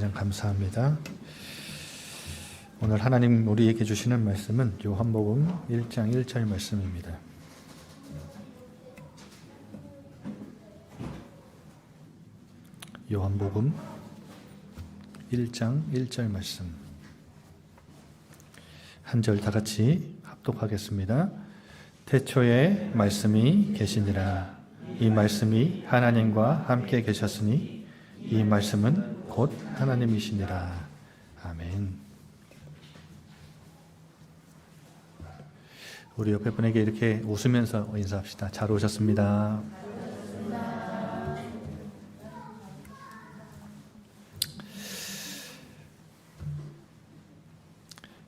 찬양 감사합니다. 오늘 하나님 우리에게 주시는 말씀은 요한복음 1장 1절 말씀입니다. 요한복음 1장 1절 말씀. 한 절 다 같이 합독하겠습니다. 태초에 말씀이 계시니라. 이 말씀이 하나님과 함께 계셨으니 이 말씀은 곧 하나님이시니라. 아멘. 우리 옆에 분에게 이렇게 웃으면서 인사합시다. 잘 오셨습니다.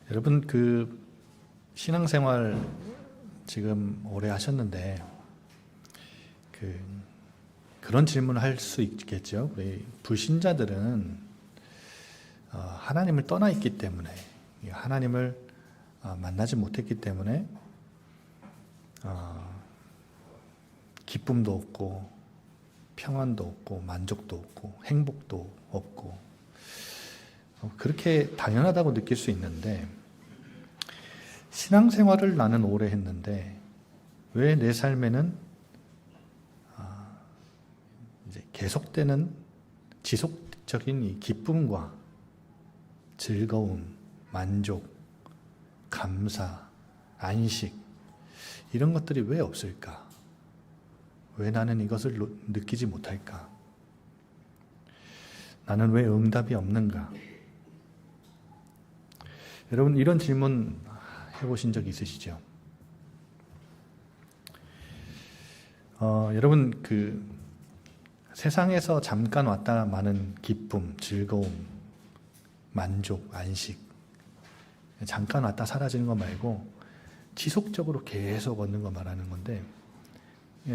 여러분 신앙생활 지금 오래 하셨는데 그런 질문을 할 수 있겠죠. 우리 불신자들은 하나님을 떠나 있기 때문에, 하나님을 만나지 못했기 때문에 기쁨도 없고 평안도 없고 만족도 없고 행복도 없고 그렇게 당연하다고 느낄 수 있는데, 신앙생활을 나는 오래 했는데 왜 내 삶에는 이제 계속되는 지속적인 이 기쁨과 즐거움, 만족, 감사, 안식 이런 것들이 왜 없을까? 왜 나는 이것을 느끼지 못할까? 나는 왜 응답이 없는가? 여러분 이런 질문 해보신 적 있으시죠? 여러분 세상에서 잠깐 왔다 마는 기쁨, 즐거움, 만족, 안식, 잠깐 왔다 사라지는 거 말고 지속적으로 계속 얻는 거 말하는 건데,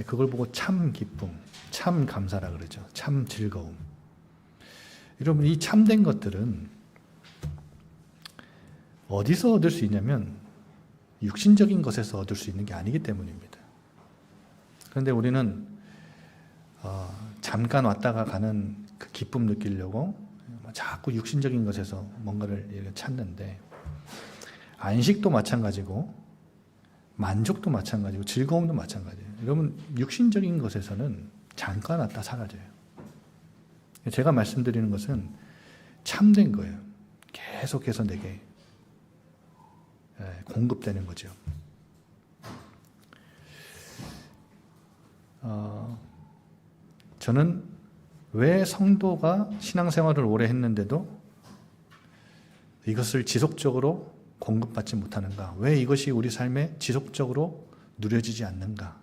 그걸 보고 참 기쁨, 참 감사라 그러죠. 참 즐거움. 여러분 이 참된 것들은 어디서 얻을 수 있냐면 육신적인 것에서 얻을 수 있는 게 아니기 때문입니다. 그런데 우리는 잠깐 왔다가 가는 그 기쁨 느끼려고 자꾸 육신적인 것에서 뭔가를 찾는데, 안식도 마찬가지고 만족도 마찬가지고 즐거움도 마찬가지예요. 여러분 육신적인 것에서는 잠깐 왔다 사라져요. 제가 말씀드리는 것은 참된 거예요. 계속해서 내게 공급되는 거죠. 저는 왜 성도가 신앙생활을 오래 했는데도 이것을 지속적으로 공급받지 못하는가? 왜 이것이 우리 삶에 지속적으로 누려지지 않는가?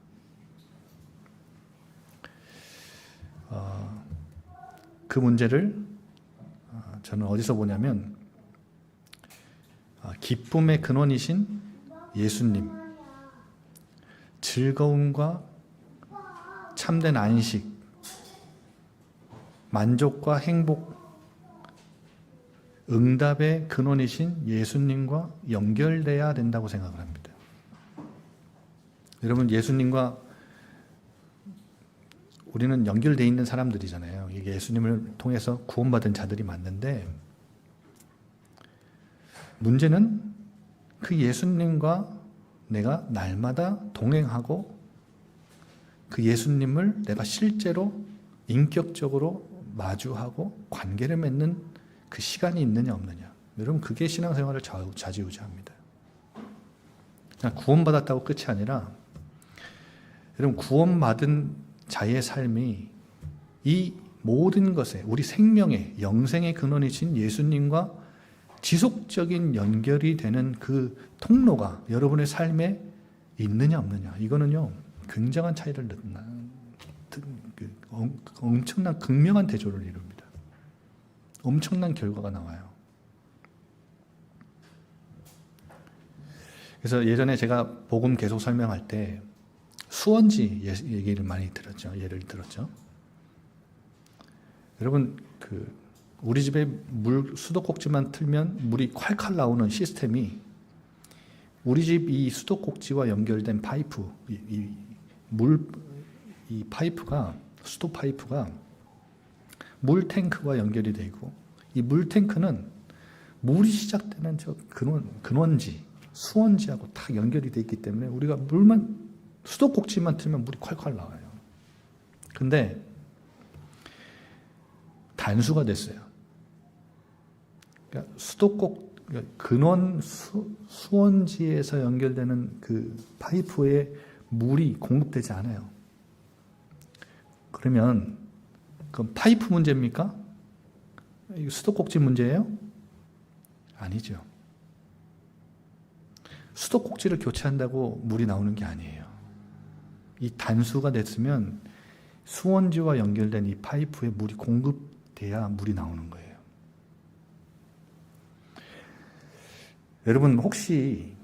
그 문제를 저는 어디서 보냐면 기쁨의 근원이신 예수님, 즐거움과 참된 안식, 만족과 행복, 응답의 근원이신 예수님과 연결돼야 된다고 생각을 합니다. 여러분 예수님과 우리는 연결되어 있는 사람들이잖아요. 이게 예수님을 통해서 구원받은 자들이 맞는데, 문제는 그 예수님과 내가 날마다 동행하고 그 예수님을 내가 실제로 인격적으로 마주하고 관계를 맺는 그 시간이 있느냐 없느냐. 여러분 그게 신앙생활을 좌지우지합니다. 그냥 구원받았다고 끝이 아니라, 여러분 구원받은 자의 삶이 이 모든 것에, 우리 생명의 영생의 근원이신 예수님과 지속적인 연결이 되는 그 통로가 여러분의 삶에 있느냐 없느냐, 이거는요 굉장한 차이를 엄청난 극명한 대조를 이룹니다. 엄청난 결과가 나와요. 그래서 예전에 제가 복음 계속 설명할 때 수원지 얘기를 많이 들었죠. 예를 들었죠. 여러분 우리 집에 수도꼭지만 틀면 물이 콸콸 나오는 시스템이, 우리 집 이 수도꼭지와 연결된 파이프, 이 파이프가, 수도 파이프가 물 탱크와 연결이 되고 이 물탱크는 물이 시작되는 저 근원지, 수원지하고 다 연결이 돼 있기 때문에 우리가 물만, 수도꼭지만 틀면 물이 콸콸 나와요. 근데 단수가 됐어요. 그러니까 근원 수원지에서 연결되는 그 파이프에 물이 공급되지 않아요. 그러면 그건 파이프 문제입니까? 이거 수도꼭지 문제예요? 아니죠. 수도꼭지를 교체한다고 물이 나오는 게 아니에요. 이 단수가 됐으면 수원지와 연결된 이 파이프에 물이 공급돼야 물이 나오는 거예요. 여러분 혹시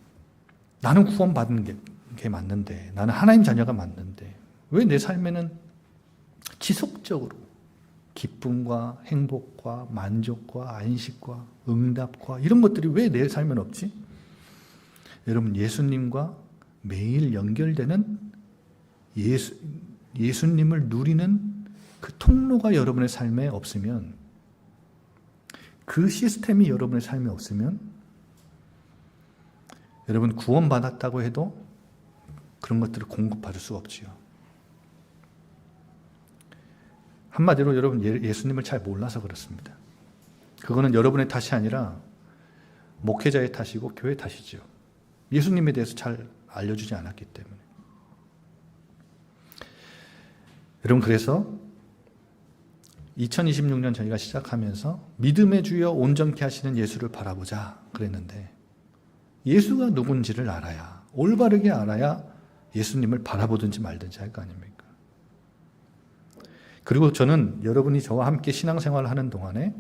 나는 구원받은 게 맞는데, 나는 하나님 자녀가 맞는데 왜 내 삶에는 지속적으로 기쁨과 행복과 만족과 안식과 응답과 이런 것들이 왜 내 삶엔 없지? 여러분 예수님과 매일 연결되는 예수님을 누리는 그 통로가 여러분의 삶에 없으면, 그 시스템이 여러분의 삶에 없으면 여러분 구원받았다고 해도 그런 것들을 공급받을 수 없지요. 한마디로 여러분 예수님을 잘 몰라서 그렇습니다. 그거는 여러분의 탓이 아니라 목회자의 탓이고 교회 탓이죠. 예수님에 대해서 잘 알려주지 않았기 때문에. 여러분 그래서 2026년 저희가 시작하면서 믿음의 주여 온전케 하시는 예수를 바라보자 그랬는데, 예수가 누군지를 알아야, 올바르게 알아야 예수님을 바라보든지 말든지 할 거 아닙니까? 그리고 저는 여러분이 저와 함께 신앙생활을 하는 동안에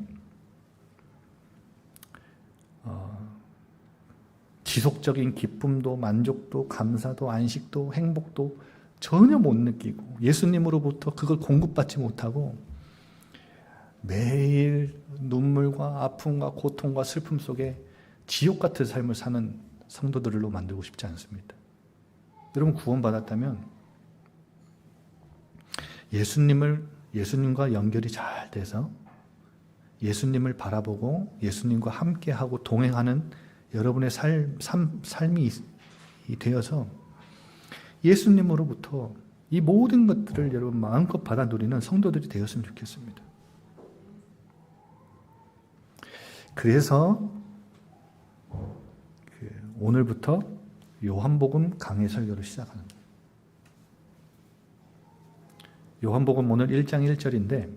지속적인 기쁨도 만족도 감사도 안식도 행복도 전혀 못 느끼고 예수님으로부터 그걸 공급받지 못하고 매일 눈물과 아픔과 고통과 슬픔 속에 지옥 같은 삶을 사는 성도들로 만들고 싶지 않습니다. 여러분 구원받았다면 예수님과 연결이 잘 돼서 예수님을 바라보고 예수님과 함께하고 동행하는 여러분의 삶이 되어서 예수님으로부터 이 모든 것들을 여러분 마음껏 받아 누리는 성도들이 되었으면 좋겠습니다. 그래서 오늘부터 요한복음 강해 설교를 시작하는 거예요. 요한복음 오늘 1장 1절인데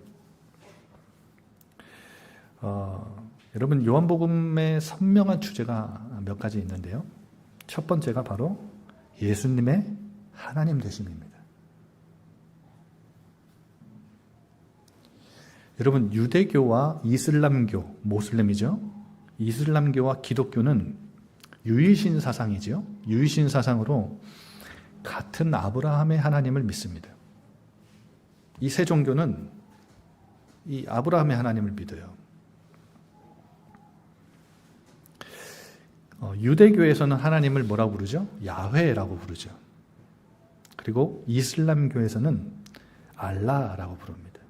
여러분 요한복음의 선명한 주제가 몇 가지 있는데요. 첫 번째가 바로 예수님의 하나님 되심입니다. 여러분 유대교와 이슬람교, 모슬렘이죠. 이슬람교와 기독교는 유일신 사상이죠. 유일신 사상으로 같은 아브라함의 하나님을 믿습니다. 이 세 종교는 이 아브라함의 하나님을 믿어요. 유대교에서는 하나님을 뭐라고 부르죠? 야훼라고 부르죠. 그리고 이슬람교에서는 알라라고 부릅니다.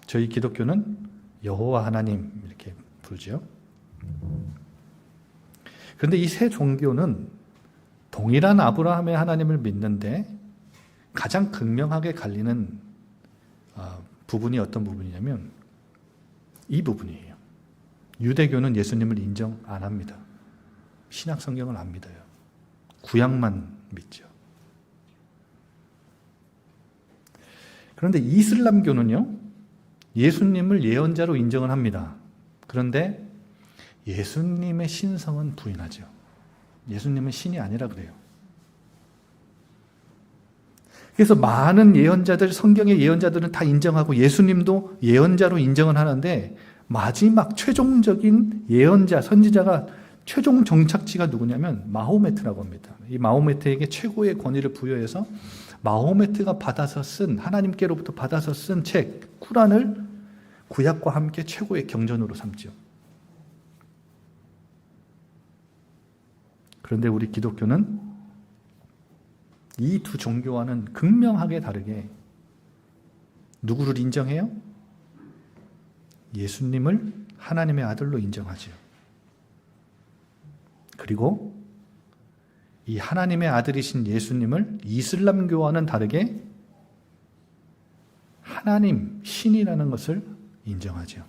저희 기독교는 여호와 하나님 이렇게 부르죠. 그런데 이 세 종교는 동일한 아브라함의 하나님을 믿는데 가장 극명하게 갈리는 부분이 어떤 부분이냐면 이 부분이에요. 유대교는 예수님을 인정 안 합니다. 신약 성경을 안 믿어요. 구약만 믿죠. 그런데 이슬람교는요, 예수님을 예언자로 인정을 합니다. 그런데 예수님의 신성은 부인하죠. 예수님은 신이 아니라 그래요. 그래서 많은 예언자들, 성경의 예언자들은 다 인정하고 예수님도 예언자로 인정을 하는데 마지막 최종적인 예언자, 선지자가 최종 정착지가 누구냐면 마호메트라고 합니다. 이 마호메트에게 최고의 권위를 부여해서 마호메트가 받아서 쓴, 하나님께로부터 받아서 쓴 책, 쿠란을 구약과 함께 최고의 경전으로 삼죠. 그런데 우리 기독교는 이 두 종교와는 극명하게 다르게 누구를 인정해요? 예수님을 하나님의 아들로 인정하지요. 그리고 이 하나님의 아들이신 예수님을 이슬람교와는 다르게 하나님, 신이라는 것을 인정하죠.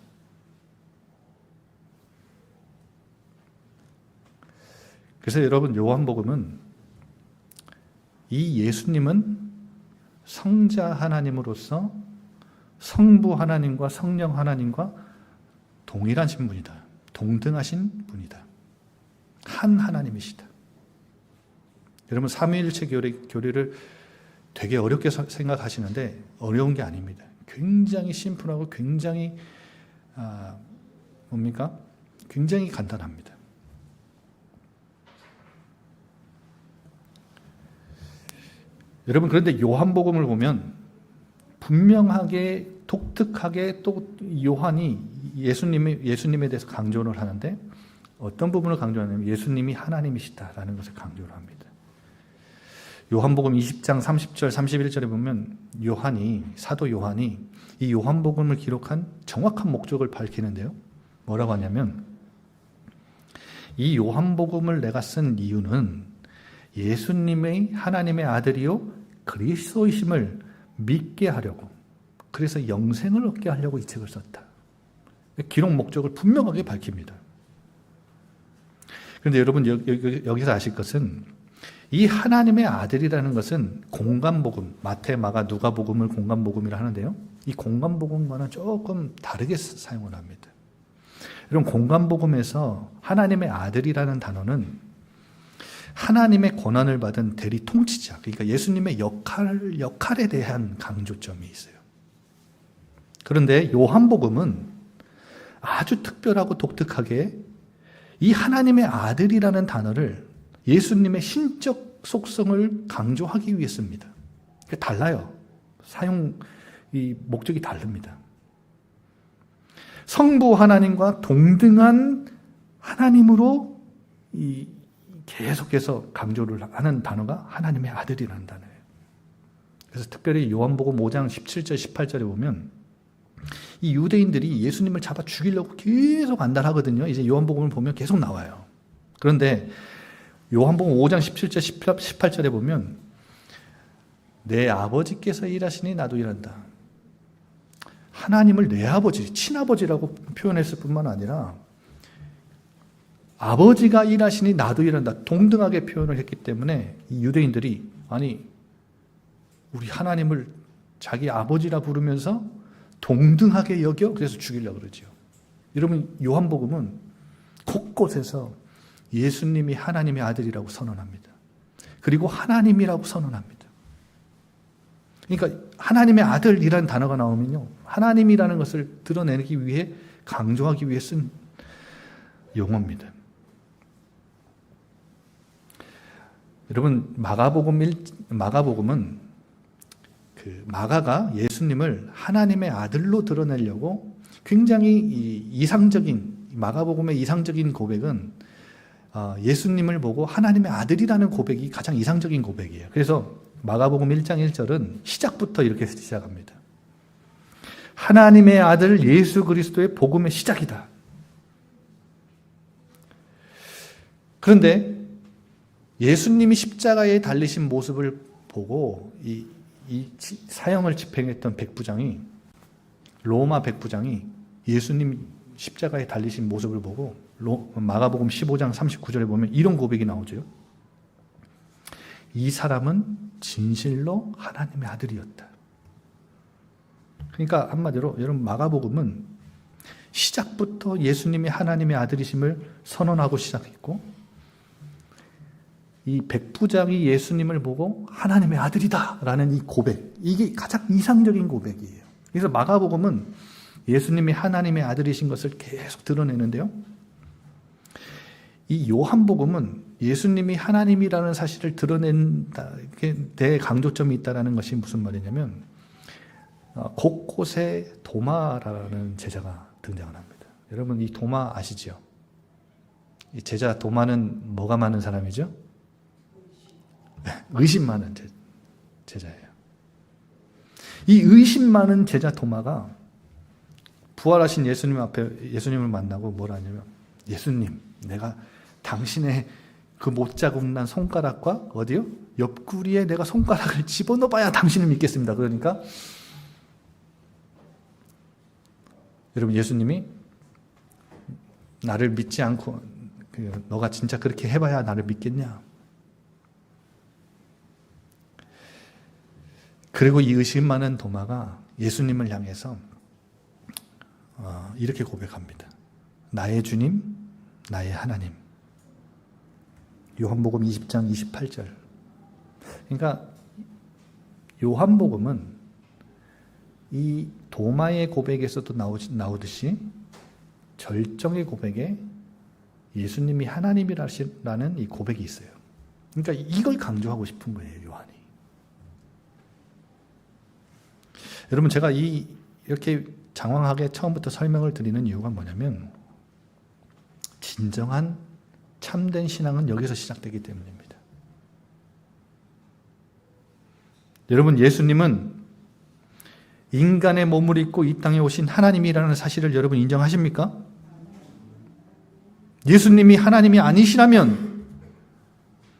그래서 여러분, 요한복음은 이 예수님은 성자 하나님으로서 성부 하나님과 성령 하나님과 동일하신 분이다. 동등하신 분이다. 한 하나님이시다. 여러분, 삼위일체 교리를 되게 어렵게 생각하시는데 어려운 게 아닙니다. 굉장히 심플하고 굉장히 굉장히 간단합니다. 여러분, 그런데 요한복음을 보면 분명하게 독특하게 또 요한이 예수님에 대해서 강조를 하는데 어떤 부분을 강조하냐면 예수님이 하나님이시다라는 것을 강조를 합니다. 요한복음 20장 30절 31절에 보면 사도 요한이 이 요한복음을 기록한 정확한 목적을 밝히는데요. 뭐라고 하냐면 이 요한복음을 내가 쓴 이유는 예수님의 하나님의 아들이요 그리스도이심을 믿게 하려고, 그래서 영생을 얻게 하려고 이 책을 썼다. 기록 목적을 분명하게 밝힙니다. 그런데 여러분, 여기서 아실 것은 이 하나님의 아들이라는 것은 공간복음, 마태, 마가, 누가복음을 공간복음이라 하는데요. 이 공간복음과는 조금 다르게 사용을 합니다. 여러분, 공간복음에서 하나님의 아들이라는 단어는 하나님의 권한을 받은 대리 통치자, 그러니까 예수님의 역할에 대한 강조점이 있어요. 그런데 요한복음은 아주 특별하고 독특하게 이 하나님의 아들이라는 단어를 예수님의 신적 속성을 강조하기 위해 씁니다. 달라요. 이 목적이 다릅니다. 성부 하나님과 동등한 하나님으로 계속해서 강조를 하는 단어가 하나님의 아들이라는 단어예요. 그래서 특별히 요한복음 5장 17절 18절에 보면 이 유대인들이 예수님을 잡아 죽이려고 계속 안달하거든요. 이제 요한복음을 보면 계속 나와요. 그런데 요한복음 5장 17절 18절에 보면 내 아버지께서 일하시니 나도 일한다. 하나님을 내 아버지, 친아버지라고 표현했을 뿐만 아니라 아버지가 일하시니 나도 일한다. 동등하게 표현을 했기 때문에 이 유대인들이 아니 우리 하나님을 자기 아버지라 부르면서 동등하게 여겨? 그래서 죽이려고 그러죠. 여러분, 요한복음은 곳곳에서 예수님이 하나님의 아들이라고 선언합니다. 그리고 하나님이라고 선언합니다. 그러니까 하나님의 아들이라는 단어가 나오면요, 하나님이라는 것을 드러내기 위해, 강조하기 위해 쓴 용어입니다. 여러분, 마가복음은 마가가 예수님을 하나님의 아들로 드러내려고 굉장히 마가복음의 이상적인 고백은 예수님을 보고 하나님의 아들이라는 고백이 가장 이상적인 고백이에요. 그래서 마가복음 1장 1절은 시작부터 이렇게 시작합니다. 하나님의 아들 예수 그리스도의 복음의 시작이다. 그런데 예수님이 십자가에 달리신 모습을 보고 이 사형을 집행했던 로마 백부장이 예수님 십자가에 달리신 모습을 보고 마가복음 15장 39절에 보면 이런 고백이 나오죠. 이 사람은 진실로 하나님의 아들이었다. 그러니까 한마디로 여러분, 마가복음은 시작부터 예수님이 하나님의 아들이심을 선언하고 시작했고, 이 백부장이 예수님을 보고 하나님의 아들이다 라는 이 고백, 이게 가장 이상적인 고백이에요. 그래서 마가복음은 예수님이 하나님의 아들이신 것을 계속 드러내는데요, 이 요한복음은 예수님이 하나님이라는 사실을 드러낸다, 대강조점이 있다는 것이 무슨 말이냐면 곳곳에 도마라는 제자가 등장을 합니다. 여러분, 이 도마 아시죠? 이 제자 도마는 뭐가 많은 사람이죠? 의심 많은 제자예요. 이 의심 많은 제자 도마가 부활하신 예수님 앞에 예수님을 만나고 뭐라 하냐면, 예수님, 내가 당신의 그 못 자국난 손가락과 어디요? 옆구리에 내가 손가락을 집어넣어봐야 당신을 믿겠습니다. 그러니까 여러분, 예수님이 나를 믿지 않고 너가 진짜 그렇게 해봐야 나를 믿겠냐? 그리고 이 의심 많은 도마가 예수님을 향해서 이렇게 고백합니다. 나의 주님, 나의 하나님. 요한복음 20장 28절. 그러니까 요한복음은 이 도마의 고백에서도 나오듯이 절정의 고백에 예수님이 하나님이라는 이 고백이 있어요. 그러니까 이걸 강조하고 싶은 거예요, 요한이. 여러분, 제가 이렇게 장황하게 처음부터 설명을 드리는 이유가 뭐냐면, 진정한 참된 신앙은 여기서 시작되기 때문입니다. 여러분, 예수님은 인간의 몸을 입고 이 땅에 오신 하나님이라는 사실을 여러분 인정하십니까? 예수님이 하나님이 아니시라면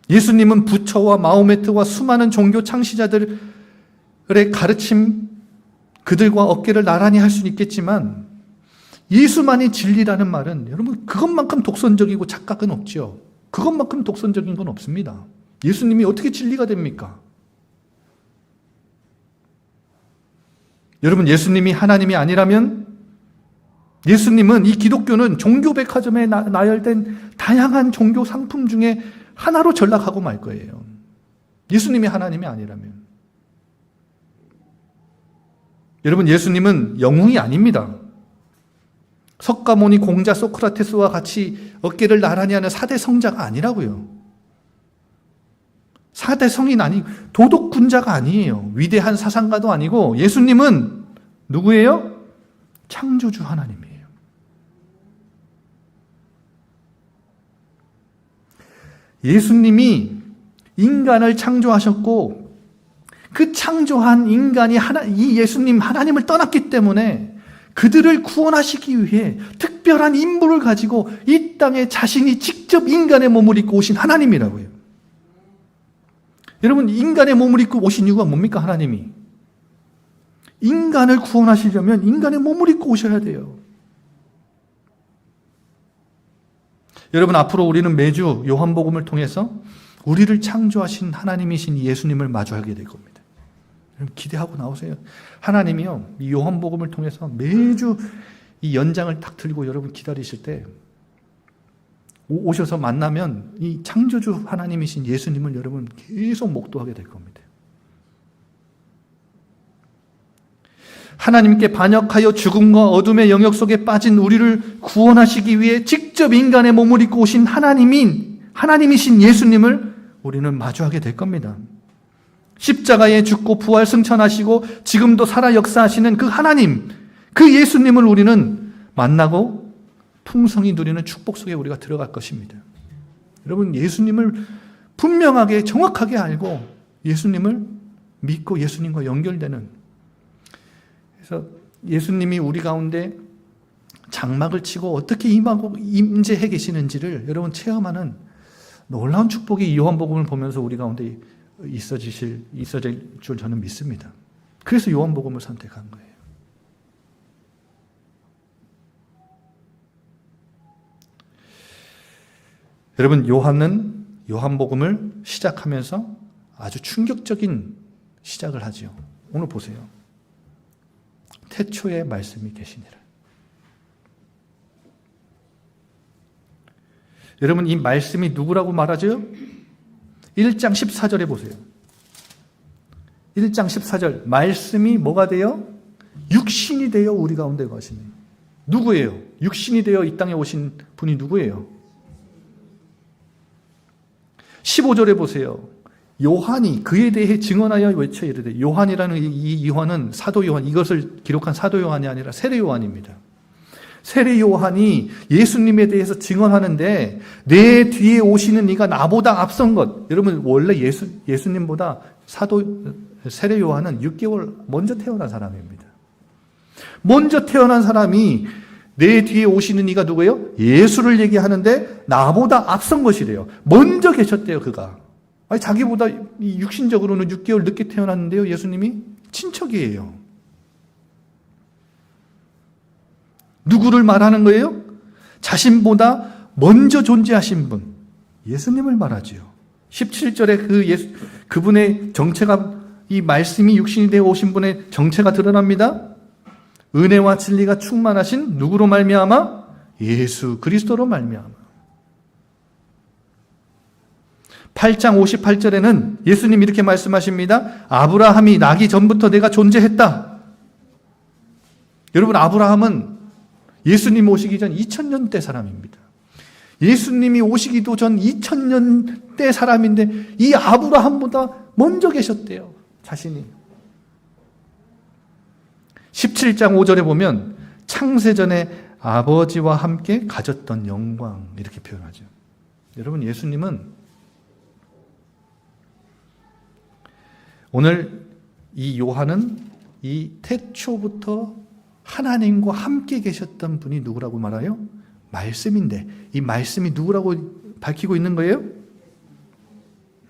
예수님은 부처와 마호메트와 수많은 종교 창시자들의 가르침, 그들과 어깨를 나란히 할 수는 있겠지만 예수만이 진리라는 말은 여러분 그것만큼 독선적이고 착각은 없죠. 그것만큼 독선적인 건 없습니다. 예수님이 어떻게 진리가 됩니까? 여러분, 예수님이 하나님이 아니라면 예수님은, 이 기독교는 종교 백화점에 나열된 다양한 종교 상품 중에 하나로 전락하고 말 거예요. 예수님이 하나님이 아니라면. 여러분, 예수님은 영웅이 아닙니다. 석가모니 공자 소크라테스와 같이 어깨를 나란히 하는 4대 성자가 아니라고요. 4대 성인 도덕군자가 아니에요. 위대한 사상가도 아니고, 예수님은 누구예요? 창조주 하나님이에요. 예수님이 인간을 창조하셨고, 그 창조한 인간이 이 예수님 하나님을 떠났기 때문에 그들을 구원하시기 위해 특별한 임무를 가지고 이 땅에 자신이 직접 인간의 몸을 입고 오신 하나님이라고요. 여러분, 인간의 몸을 입고 오신 이유가 뭡니까? 하나님이 인간을 구원하시려면 인간의 몸을 입고 오셔야 돼요. 여러분, 앞으로 우리는 매주 요한복음을 통해서 우리를 창조하신 하나님이신 예수님을 마주하게 될 겁니다. 여러분, 기대하고 나오세요. 하나님이요, 이 요한복음을 통해서 매주 이 연장을 딱 들고 여러분 기다리실 때 오셔서 만나면 이 창조주 하나님이신 예수님을 여러분 계속 목도하게 될 겁니다. 하나님께 반역하여 죽음과 어둠의 영역 속에 빠진 우리를 구원하시기 위해 직접 인간의 몸을 입고 오신 하나님이신 예수님을 우리는 마주하게 될 겁니다. 십자가에 죽고 부활 승천하시고 지금도 살아 역사하시는 그 하나님, 그 예수님을 우리는 만나고 풍성히 누리는 축복 속에 우리가 들어갈 것입니다. 여러분, 예수님을 분명하게 정확하게 알고 예수님을 믿고 예수님과 연결되는, 그래서 예수님이 우리 가운데 장막을 치고 어떻게 임하고 임재해 계시는지를 여러분 체험하는 놀라운 축복이 이 요한복음을 보면서 우리 가운데 있어질 줄 저는 믿습니다. 그래서 요한복음을 선택한 거예요. 여러분, 요한은 요한복음을 시작하면서 아주 충격적인 시작을 하지요. 오늘 보세요. 태초에 말씀이 계시니라. 여러분, 이 말씀이 누구라고 말하죠? 1장 14절에 보세요. 1장 14절. 말씀이 뭐가 돼요? 육신이 되어 우리 가운데 거하시네. 누구예요? 육신이 되어 이 땅에 오신 분이 누구예요? 15절에 보세요. 요한이 그에 대해 증언하여 외쳐 이르되, 요한이라는 이 요한은 사도 요한, 이것을 기록한 사도 요한이 아니라 세례 요한입니다. 세례 요한이 예수님에 대해서 증언하는데, 내 뒤에 오시는 이가 나보다 앞선 것. 여러분, 원래 예수님보다 세례 요한은 6개월 먼저 태어난 사람입니다. 먼저 태어난 사람이 내 뒤에 오시는 이가 누구예요? 예수를 얘기하는데 나보다 앞선 것이래요. 먼저 계셨대요, 그가. 아니, 자기보다 육신적으로는 6개월 늦게 태어났는데요, 예수님이 친척이에요. 누구를 말하는 거예요? 자신보다 먼저 존재하신 분, 예수님을 말하지요. 17절에 그분의 정체가, 이 말씀이 육신이 되어 오신 분의 정체가 드러납니다. 은혜와 진리가 충만하신 누구로 말미암아? 예수 그리스도로 말미암아. 8장 58절에는 예수님 이렇게 말씀하십니다. 아브라함이 나기 전부터 내가 존재했다. 여러분, 아브라함은 예수님 오시기 전 2000년대 사람입니다. 예수님이 오시기도 전 2000년대 사람인데 이 아브라함보다 먼저 계셨대요, 자신이. 17장 5절에 보면 창세전에 아버지와 함께 가졌던 영광, 이렇게 표현하죠. 여러분, 예수님은 오늘 이 요한은 이 태초부터 하나님과 함께 계셨던 분이 누구라고 말해요? 말씀인데 이 말씀이 누구라고 밝히고 있는 거예요?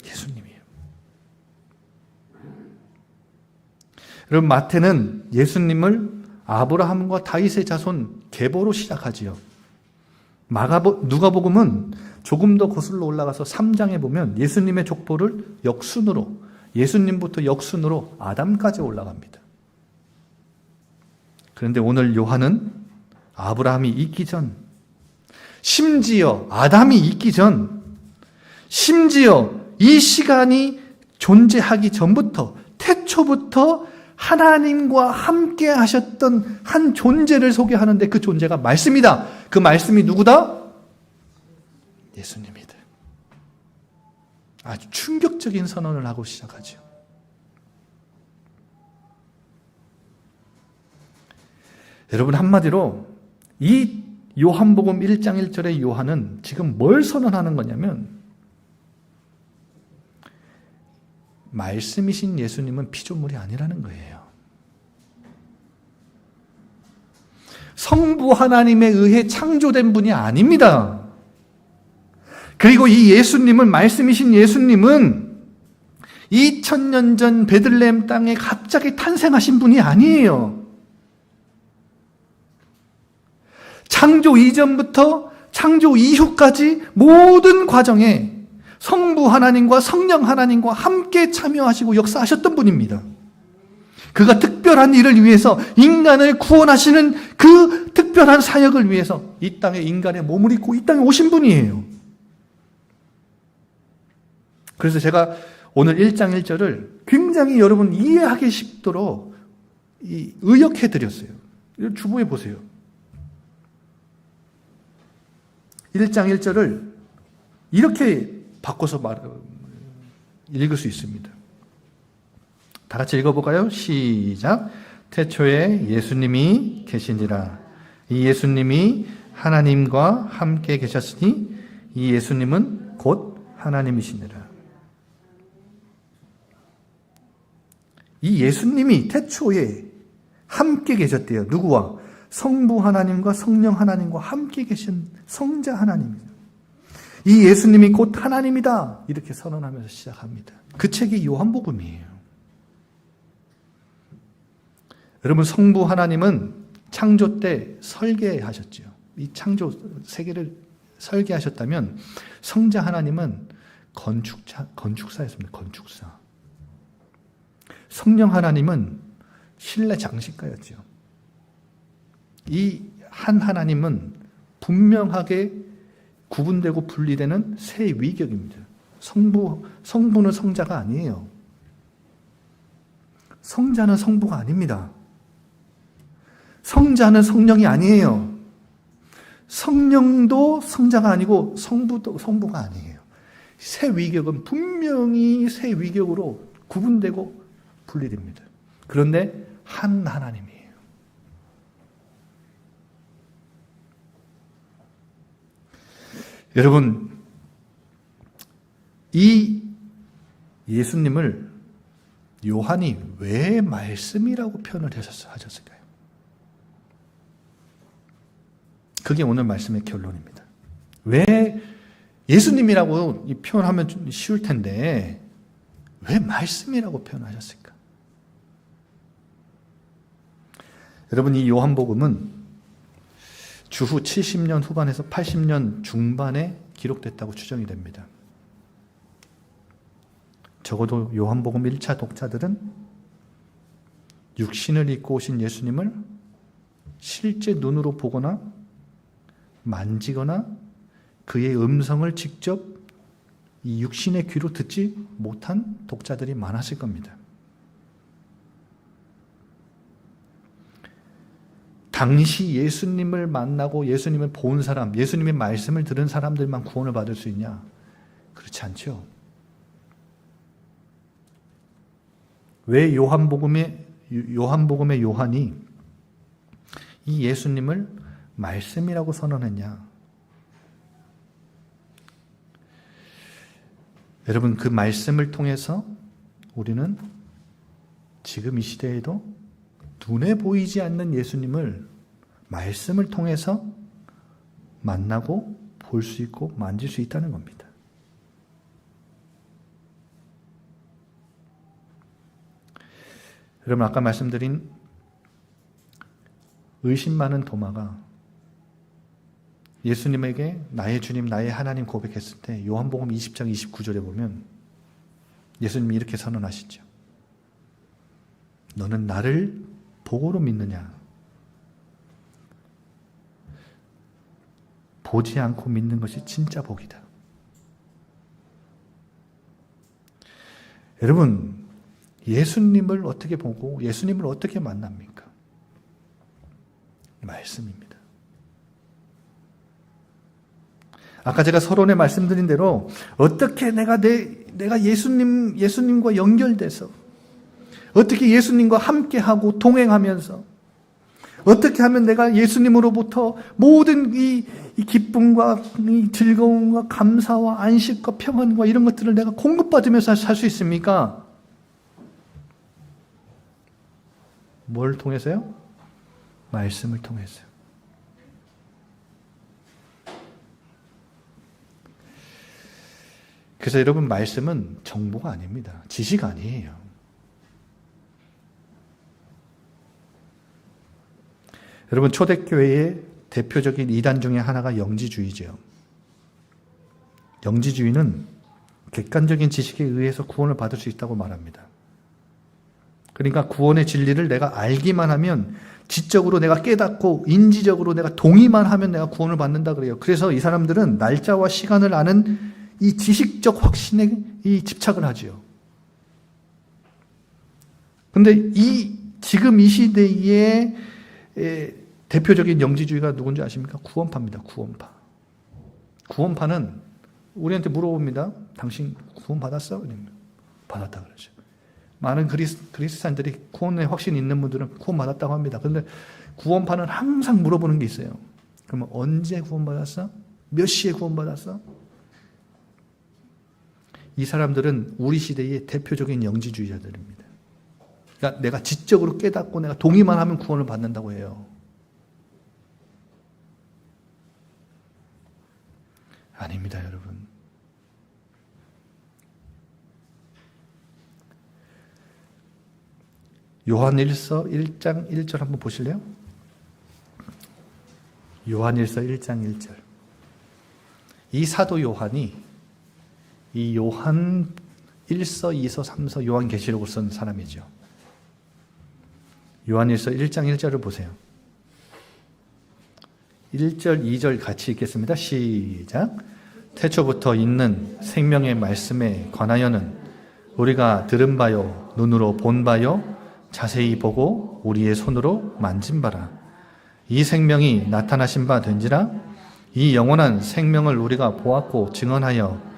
예수님이에요. 여러분, 마태는 예수님을 아브라함과 다윗의 자손 계보로 시작하지요. 누가복음은 조금 더 거슬러 올라가서 3장에 보면 예수님의 족보를 역순으로, 예수님부터 역순으로 아담까지 올라갑니다. 그런데 오늘 요한은 아브라함이 있기 전, 심지어 아담이 있기 전, 심지어 이 시간이 존재하기 전부터, 태초부터 하나님과 함께 하셨던 한 존재를 소개하는데 그 존재가 말씀이다. 그 말씀이 누구다? 예수님이다. 아주 충격적인 선언을 하고 시작하죠. 여러분, 한마디로 이 요한복음 1장 1절의 요한은 지금 뭘 선언하는 거냐면, 말씀이신 예수님은 피조물이 아니라는 거예요. 성부 하나님에 의해 창조된 분이 아닙니다. 그리고 이 예수님은, 말씀이신 예수님은 2000년 전 베들레헴 땅에 갑자기 탄생하신 분이 아니에요. 창조 이전부터 창조 이후까지 모든 과정에 성부 하나님과 성령 하나님과 함께 참여하시고 역사하셨던 분입니다. 그가 특별한 일을 위해서 인간을 구원하시는 그 특별한 사역을 위해서 이 땅에 인간의 몸을 입고 이 땅에 오신 분이에요. 그래서 제가 오늘 1장 1절을 굉장히 여러분 이해하기 쉽도록 의역해 드렸어요. 주보에 보세요. 1장 1절을 이렇게 바꿔서 읽을 수 있습니다. 다 같이 읽어볼까요? 시작. 태초에 예수님이 계시니라. 이 예수님이 하나님과 함께 계셨으니 이 예수님은 곧 하나님이시니라. 이 예수님이 태초에 함께 계셨대요. 누구와? 성부 하나님과 성령 하나님과 함께 계신 성자 하나님입니다. 이 예수님이 곧 하나님이다. 이렇게 선언하면서 시작합니다. 그 책이 요한복음이에요. 여러분, 성부 하나님은 창조 때 설계하셨죠. 이 창조 세계를 설계하셨다면 성자 하나님은 건축사였습니다. 건축사. 성령 하나님은 실내 장식가였죠. 이 한 하나님은 분명하게 구분되고 분리되는 세 위격입니다. 성부는 성자가 아니에요. 성자는 성부가 아닙니다. 성자는 성령이 아니에요. 성령도 성자가 아니고 성부도 성부가 아니에요. 세 위격은 분명히 세 위격으로 구분되고 분리됩니다. 그런데 한 하나님이에요. 여러분, 이 예수님을 요한이 왜 말씀이라고 표현을 하셨을까요? 그게 오늘 말씀의 결론입니다. 왜 예수님이라고 표현하면 좀 쉬울 텐데 왜 말씀이라고 표현하셨을까? 여러분, 이 요한복음은 주후 70년 후반에서 80년 중반에 기록됐다고 추정이 됩니다. 적어도 요한복음 1차 독자들은 육신을 입고 오신 예수님을 실제 눈으로 보거나 만지거나 그의 음성을 직접 이 육신의 귀로 듣지 못한 독자들이 많았을 겁니다. 당시 예수님을 만나고 예수님을 본 사람, 예수님의 말씀을 들은 사람들만 구원을 받을 수 있냐? 그렇지 않죠. 왜 요한복음의 요한이 이 예수님을 말씀이라고 선언했냐? 여러분, 그 말씀을 통해서 우리는 지금 이 시대에도 눈에 보이지 않는 예수님을 말씀을 통해서 만나고 볼 수 있고 만질 수 있다는 겁니다. 여러분, 아까 말씀드린 의심 많은 도마가 예수님에게 나의 주님, 나의 하나님 고백했을 때 요한복음 20장 29절에 보면 예수님이 이렇게 선언하시죠. 너는 나를 보고로 믿느냐? 보지 않고 믿는 것이 진짜 복이다. 여러분, 예수님을 어떻게 보고 예수님을 어떻게 만납니까? 말씀입니다. 아까 제가 서론에 말씀드린 대로 어떻게 내가 예수님과 연결돼서 어떻게 예수님과 함께하고 동행하면서 어떻게 하면 내가 예수님으로부터 모든 이 기쁨과 이 즐거움과 감사와 안식과 평안과 이런 것들을 내가 공급받으면서 살 수 있습니까? 뭘 통해서요? 말씀을 통해서요. 그래서 여러분, 말씀은 정보가 아닙니다. 지식 아니에요. 여러분, 초대교회의 대표적인 이단 중에 하나가 영지주의죠. 영지주의는 객관적인 지식에 의해서 구원을 받을 수 있다고 말합니다. 그러니까 구원의 진리를 내가 알기만 하면, 지적으로 내가 깨닫고 인지적으로 내가 동의만 하면 내가 구원을 받는다 그래요. 그래서 이 사람들은 날짜와 시간을 아는 이 지식적 확신에 집착을 하지요. 근데 지금 이 시대에 대표적인 영지주의가 누군지 아십니까? 구원파입니다. 구원파. 구원파는 우리한테 물어봅니다. 당신 구원 받았어? 받았다 그러죠. 많은 그리스도인들이 구원에 확신이 있는 분들은 구원 받았다고 합니다. 그런데 구원파는 항상 물어보는 게 있어요. 그러면 언제 구원 받았어? 몇 시에 구원 받았어? 이 사람들은 우리 시대의 대표적인 영지주의자들입니다. 그러니까 내가 지적으로 깨닫고 내가 동의만 하면 구원을 받는다고 해요. 아닙니다, 여러분. 요한일서 1장 1절 한번 보실래요? 요한일서 1장 1절. 이 사도 요한이 이 요한 1서, 2서, 3서 요한계시록을 쓴 사람이죠. 요한일서 1장 1절을 보세요. 1절, 2절 같이 읽겠습니다. 시작. 태초부터 있는 생명의 말씀에 관하여는 우리가 들은 바요, 눈으로 본 바요, 자세히 보고 우리의 손으로 만진 바라. 이 생명이 나타나신 바 된지라. 이 영원한 생명을 우리가 보았고 증언하여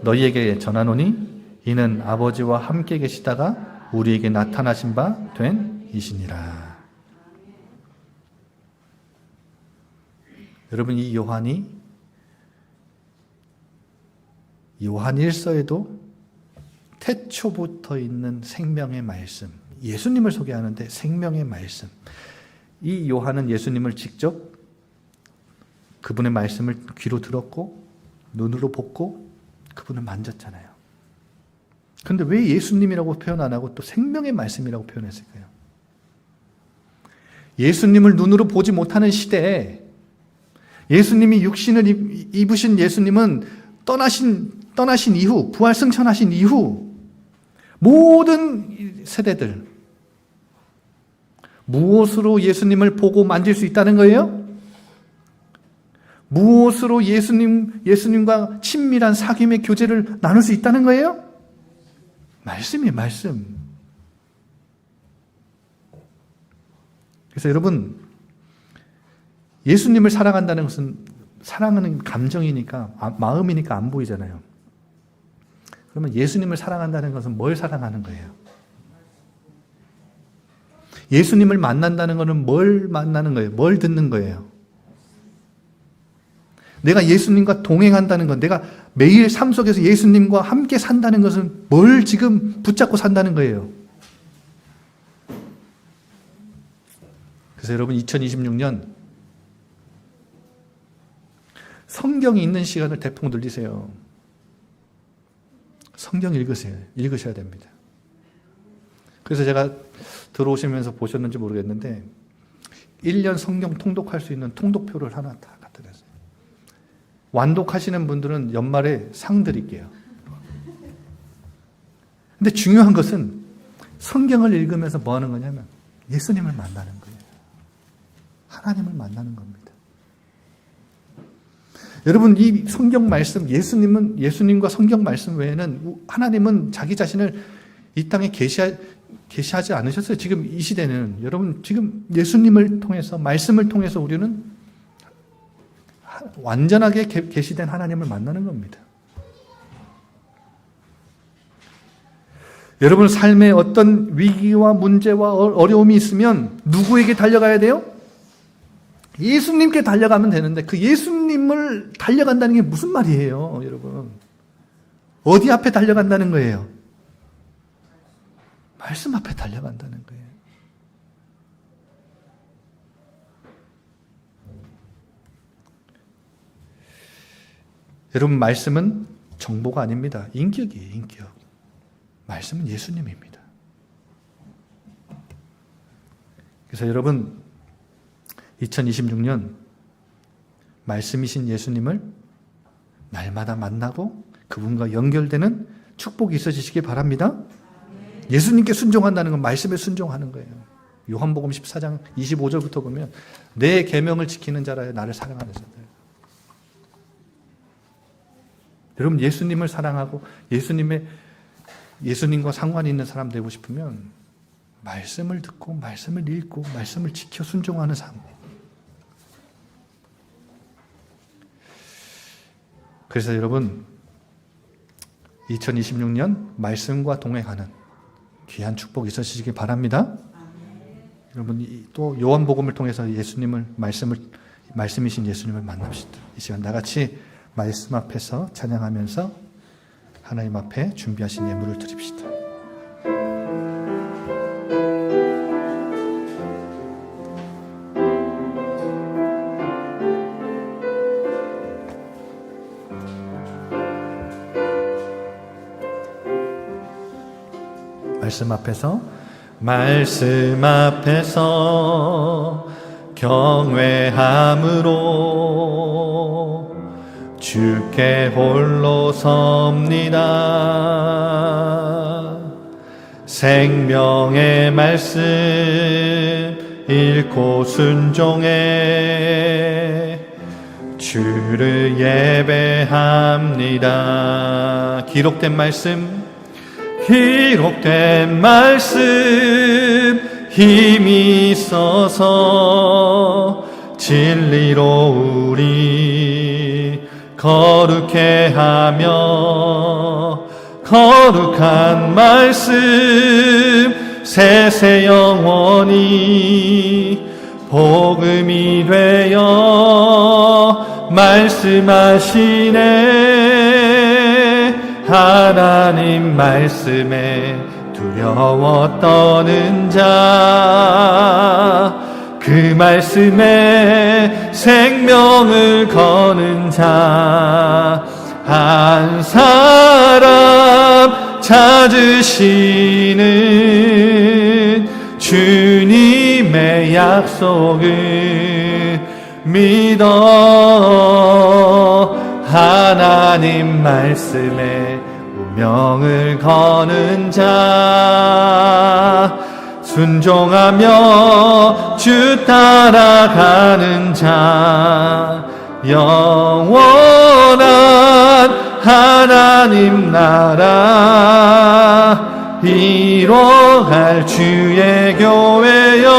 너희에게 전하노니 이는 아버지와 함께 계시다가 우리에게 나타나신 바 된 이시니라. 여러분, 이 요한이 요한 1서에도 태초부터 있는 생명의 말씀, 예수님을 소개하는데 생명의 말씀, 이 요한은 예수님을 직접 그분의 말씀을 귀로 들었고 눈으로 보고 그분을 만졌잖아요. 그런데 왜 예수님이라고 표현 안 하고 또 생명의 말씀이라고 표현했을까요? 예수님을 눈으로 보지 못하는 시대에 예수님이 육신을 입으신 예수님은 떠나신 이후, 부활 승천하신 이후 모든 세대들 무엇으로 예수님을 보고 만질 수 있다는 거예요? 무엇으로 예수님과 친밀한 사귐의 교제를 나눌 수 있다는 거예요? 말씀이에요, 말씀. 그래서 여러분, 예수님을 사랑한다는 것은 사랑하는 감정이니까, 마음이니까 안 보이잖아요. 그러면 예수님을 사랑한다는 것은 뭘 사랑하는 거예요? 예수님을 만난다는 것은 뭘 만나는 거예요? 뭘 듣는 거예요? 내가 예수님과 동행한다는 것, 내가 매일 삶 속에서 예수님과 함께 산다는 것은 뭘 지금 붙잡고 산다는 거예요? 그래서 여러분 2026년 성경이 있는 시간을 대폭 늘리세요. 성경 읽으셔야 됩니다. 그래서 제가 들어오시면서 보셨는지 모르겠는데 1년 성경 통독할 수 있는 통독표를 하나 다 갖다 놨어요. 완독하시는 분들은 연말에 상 드릴게요. 근데 중요한 것은 성경을 읽으면서 뭐 하는 거냐면 예수님을 만나는 거예요. 하나님을 만나는 겁니다. 여러분, 이 성경 말씀, 예수님과 성경 말씀 외에는 하나님은 자기 자신을 이 땅에 계시하지 않으셨어요. 지금 이 시대는. 여러분, 지금 예수님을 통해서, 말씀을 통해서 우리는 완전하게 계시된 하나님을 만나는 겁니다. 여러분, 삶에 어떤 위기와 문제와 어려움이 있으면 누구에게 달려가야 돼요? 예수님께 달려가면 되는데 그 예수님을 달려간다는 게 무슨 말이에요, 여러분? 어디 앞에 달려간다는 거예요? 말씀 앞에 달려간다는 거예요. 여러분, 말씀은 정보가 아닙니다. 인격이에요, 인격. 말씀은 예수님입니다. 그래서 여러분, 2026년 말씀이신 예수님을 날마다 만나고 그분과 연결되는 축복이 있어지시기 바랍니다. 예수님께 순종한다는 건 말씀에 순종하는 거예요. 요한복음 14장 25절부터 보면 내 계명을 지키는 자라야 나를 사랑하는 자들. 여러분, 예수님을 사랑하고 예수님과 상관이 있는 사람 되고 싶으면 말씀을 듣고 말씀을 읽고 말씀을 지켜 순종하는 삶. 그래서 여러분, 2026년 말씀과 동행하는 귀한 축복이 있으시기 바랍니다. 여러분, 또 요한복음을 통해서 말씀이신 예수님을 만납시다. 이 시간 나같이 말씀 앞에서 찬양하면서 하나님 앞에 준비하신 예물을 드립시다. 말씀 앞에서 경외함으로 주께 홀로 섭니다. 생명의 말씀 읽고 순종해 주를 예배합니다. 기록된 말씀 힘이 있어서 진리로 우리 거룩해 하며 거룩한 말씀 세세 영원히 복음이 되어 말씀하시네. 하나님 말씀에 두려워 떠는 자 그 말씀에 생명을 거는 자 한 사람 찾으시는 주님의 약속을 믿어 하나님 말씀에 운명을 거는 자 순종하며 주 따라가는 자 영원한 하나님 나라 이뤄갈 주의 교회여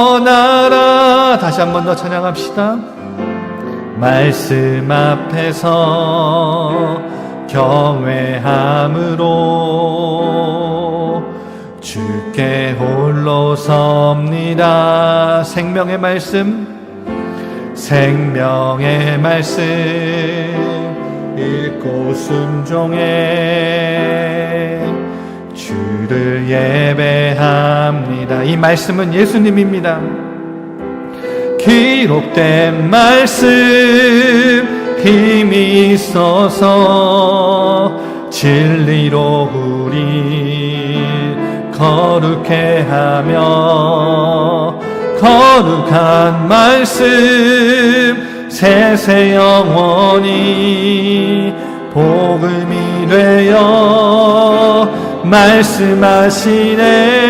일어나라. 다시 한 번 더 찬양합시다. 말씀 앞에서 경외함으로 주께 홀로 섭니다. 생명의 말씀 읽고 순종해 주를 예배합니다. 이 말씀은 예수님입니다. 기록된 말씀 힘이 있어서 진리로 우리 거룩해 하며 거룩한 말씀 세세 영원히 복음이 되어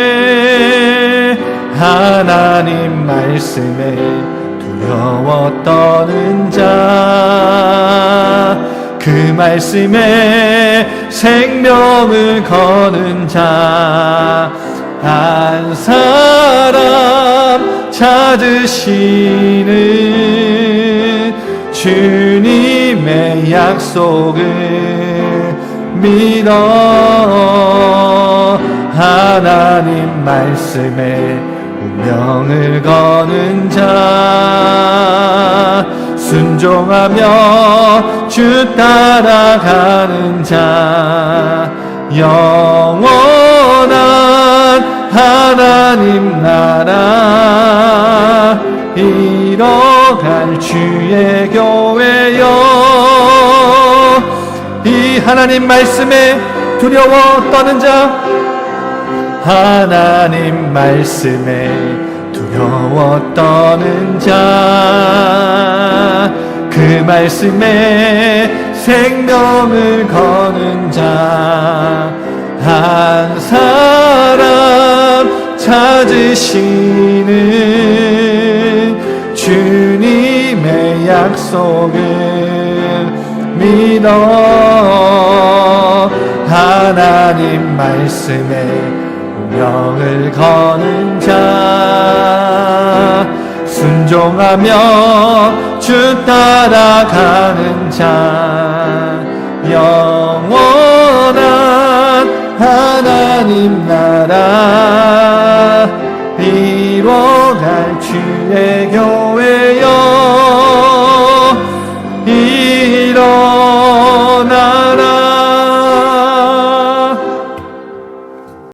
말씀하시네. 하나님 말씀에 두려워 떠는 자 그 말씀에 생명을 거는 자 한 사람 찾으시는 주님의 약속을 믿어 하나님 말씀에 운명을 거는 자 순종하며 주 따라가는 자 영원한 하나님 나라 이뤄갈 주의 교회여 이 하나님 말씀에 두려워 떠는 자 하나님 말씀에 두려워 떠는 자 그 말씀에 생명을 거는 자 한 사람 찾으시는 주님의 약속을 믿어 하나님 말씀에 운명을 거는 자 순종하며 주 따라가는 자 영원한 하나님 나라 이뤄갈 주의 교회여